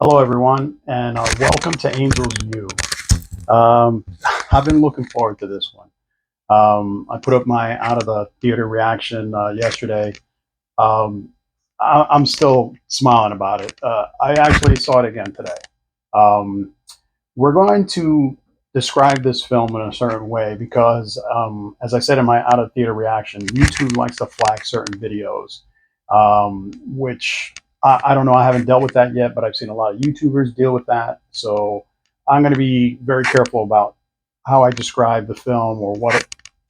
Hello, everyone, and welcome to Angel's View. Um, I've been looking forward to this one. I put up my out of the theater reaction yesterday. Um, I'm still smiling about it. I actually saw it again today. Um, we're going to describe this film in a certain way because, as I said in my out of theater reaction, YouTube likes to flag certain videos, which I don't know. I haven't dealt with that yet, but I've seen a lot of YouTubers deal with that. So I'm going to be very careful about how I describe the film or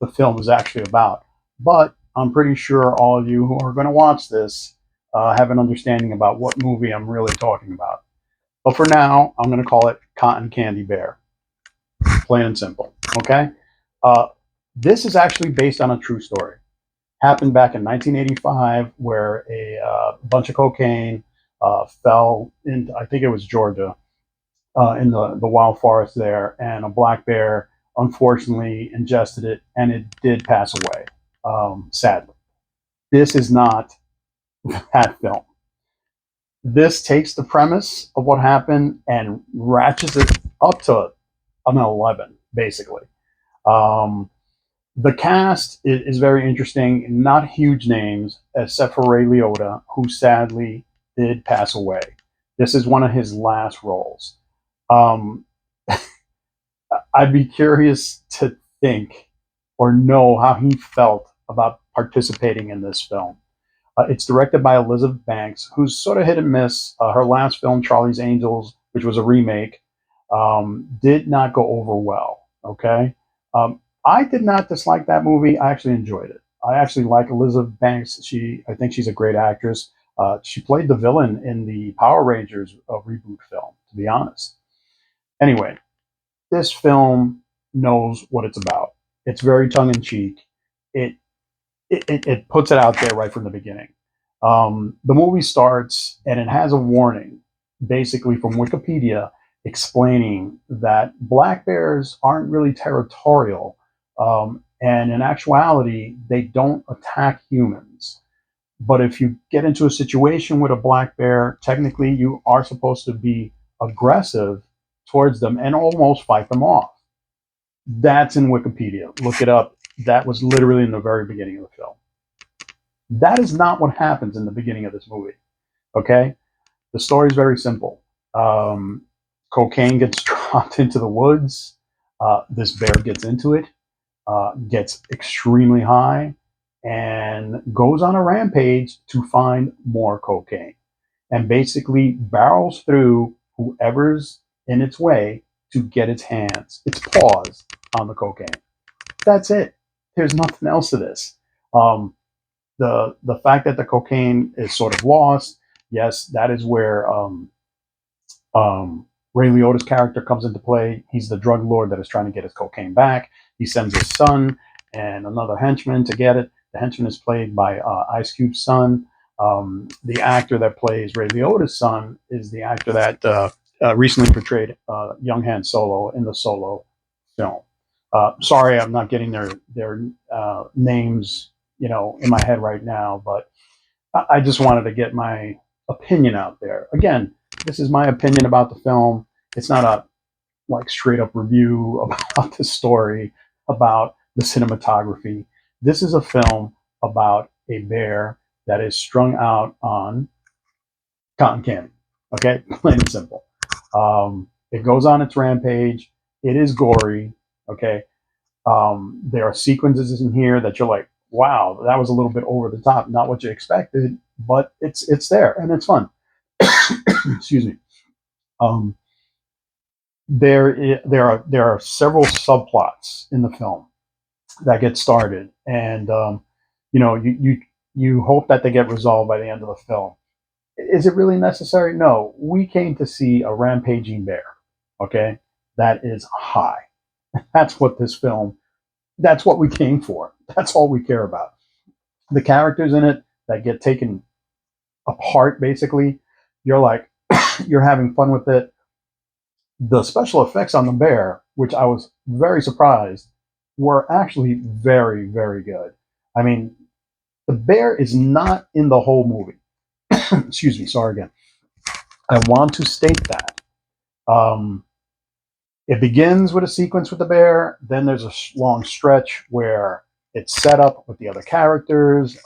the film is actually about. But I'm pretty sure all of you who are going to watch this have an understanding about what movie I'm really talking about. But for now, I'm going to call it Cotton Candy Bear, plain and simple. Okay? Uh, this is actually based on a true story. Happened back in 1985, where a bunch of cocaine fell into, I think it was Georgia, in the wild forest there, and a black bear unfortunately ingested it, and it did pass away, sadly. This is not that film. This takes the premise of what happened and ratchets it up to an 11, basically. Um, the cast is very interesting. Not huge names, except for Ray Liotta, who sadly did pass away. This is one of his last roles. Um, I'd be curious to think or know how he felt about participating in this film. It's directed by Elizabeth Banks, who's sort of hit and miss. Her last film, Charlie's Angels, which was a remake, did not go over well. Okay, I did not dislike that movie. I actually enjoyed it. I actually like Elizabeth Banks. I think she's a great actress. She played the villain in the Power Rangers reboot film. To be honest, anyway, this film knows what it's about. It's very tongue in cheek. It it puts it out there right from the beginning. The movie starts and it has a warning, basically from Wikipedia, explaining that black bears aren't really territorial, and in actuality, they don't attack humans. But if you get into a situation with a black bear, technically you are supposed to be aggressive towards them and almost fight them off. That's in Wikipedia. Look it up. That was literally in the very beginning of the film. That is not what happens in the beginning of this movie. Okay, the story is very simple. Um, Cocaine gets dropped into the woods. This bear gets into it, gets extremely high, and goes on a rampage to find more cocaine, and basically barrels through whoever's in its way to get its paws on the cocaine. That's it. There's nothing else to this. Um, the fact that the cocaine is sort of lost, yes, that is where Ray Liotta's character comes into play. He's the drug lord that is trying to get his cocaine back. He sends his son and another henchman to get it. The henchman is played by Ice Cube's son. The actor that plays Ray Liotta's son is the actor that recently portrayed young Han Solo in the Solo film. Sorry, I'm not getting their names, in my head right now, but I just wanted to get my opinion out there. Again, this is my opinion about the film. It's not a like straight up review about the story, about the cinematography. This is a film about a bear that is strung out on cotton candy. Okay, plain and simple. It goes on its rampage. It is gory. Okay, there are sequences in here that you're like, wow, that was a little bit over the top, not what you expected, but it's there and it's fun. Excuse me. Um, there are several subplots in the film that get started, and you hope that they get resolved by the end of the film. Is it really necessary? No. We came to see a rampaging bear. Okay, that is high. That's what this film. That's what we came for. That's all we care about. The characters in it that get taken apart, basically, you're like, you're having fun with it. The special effects on the bear, which I was very surprised, were actually very, very good. I mean, the bear is not in the whole movie. Excuse me, sorry again. I want to state that. Um, it begins with a sequence with the bear, then there's a long stretch where it's set up with the other characters.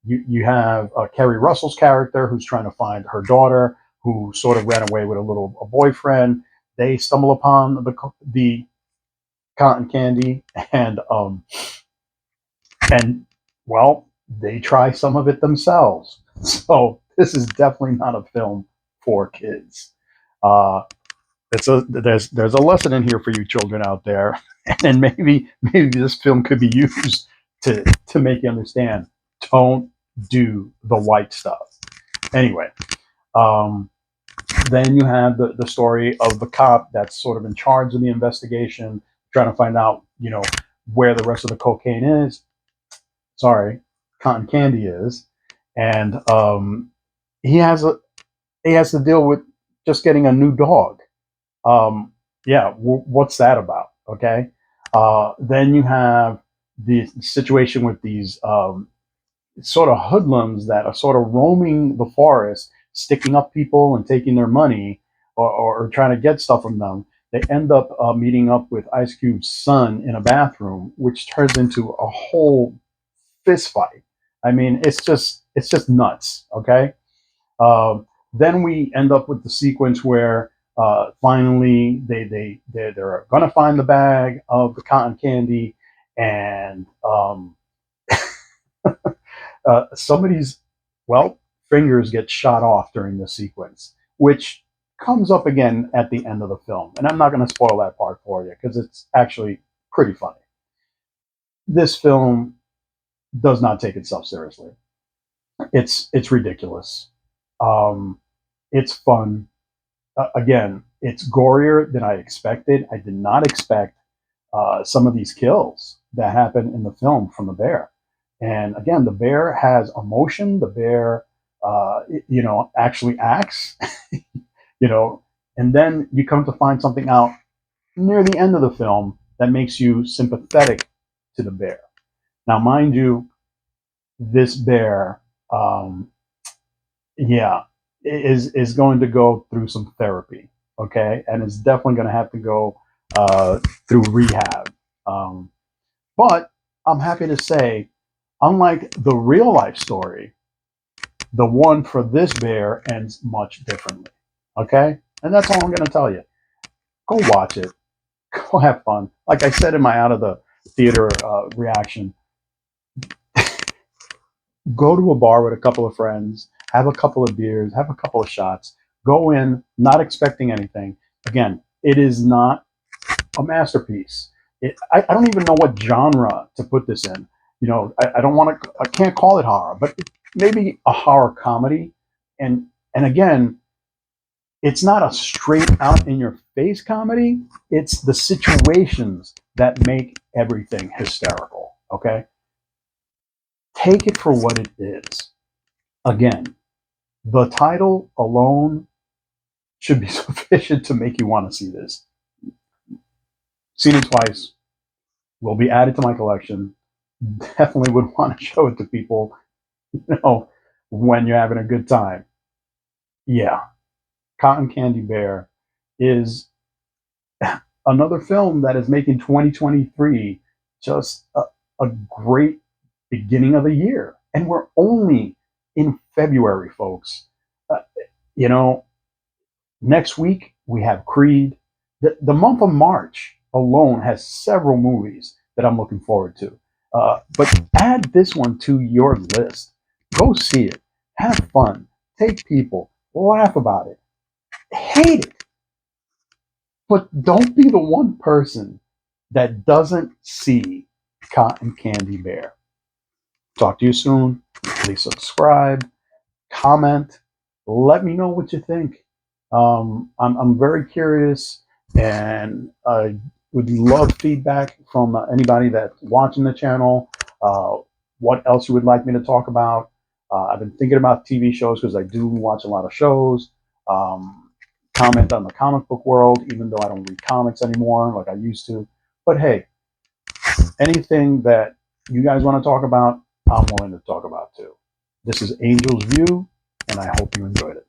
You have Kerry Russell's character who's trying to find her daughter who sort of ran away with a boyfriend. They stumble upon the cotton candy, and well, they try some of it themselves. So this is definitely not a film for kids. Uh, there's a lesson in here for you children out there, and maybe this film could be used to make you understand. Don't do the white stuff. Anyway, um, then you have the story of the cop that's sort of in charge of the investigation, trying to find out, where the rest of the cocaine is. Sorry, cotton candy is, and he has a he has to deal with just getting a new dog. Um, yeah, what's that about? Okay. Then you have the situation with these sort of hoodlums that are sort of roaming the forest, sticking up people and taking their money, or trying to get stuff from them. They end up meeting up with Ice Cube's son in a bathroom, which turns into a whole fist fight. I mean, it's just nuts. Okay. Then we end up with the sequence where finally they're going to find the bag of the cotton candy, and somebody's, well, fingers get shot off during this sequence, which comes up again at the end of the film. And I'm not going to spoil that part for you because it's actually pretty funny. This film does not take itself seriously. It's ridiculous. Um, it's fun. Again, it's gorier than I expected. I did not expect some of these kills that happen in the film from the bear. And again, the bear has emotion. The bear, actually acts. you know, and then you come to find something out near the end of the film that makes you sympathetic to the bear. Now, mind you, this bear, um, yeah, is going to go through some therapy, okay, and is definitely going to have to go through rehab. Um, but I'm happy to say, unlike the real life story, the one for this bear ends much differently. Okay, and that's all I'm going to tell you. Go watch it. Go have fun. Like I said in my out of the theater reaction, go to a bar with a couple of friends, have a couple of beers, have a couple of shots, go in not expecting anything. Again, it is not a masterpiece. I don't even know what genre to put this in. I don't want to, I can't call it horror, but maybe a horror comedy. And again, it's not a straight out in your face comedy. It's the situations that make everything hysterical. Okay. Take it for what it is. Again, the title alone should be sufficient to make you want to see this. Seen it twice, will be added to my collection. Definitely would want to show it to people, when you're having a good time. Yeah, Cotton Candy Bear is another film that is making 2023 just a great beginning of the year. And we're only in February, folks. Uh, you know, Next week, we have Creed. The month of March alone has several movies that I'm looking forward to. But add this one to your list. Go see it. Have fun. Take people. Laugh about it. Hate it. But don't be the one person that doesn't see Cotton Candy Bear. Talk to you soon. Please subscribe, comment, let me know what you think. I'm very curious, and I would love feedback from anybody that's watching the channel. Uh, what else you would like me to talk about? I've been thinking about TV shows because I do watch a lot of shows. Um, Comment on the comic book world, even though I don't read comics anymore like I used to. But hey, anything that you guys want to talk about, I'm willing to talk about too. This is Angel's View, and I hope you enjoyed it.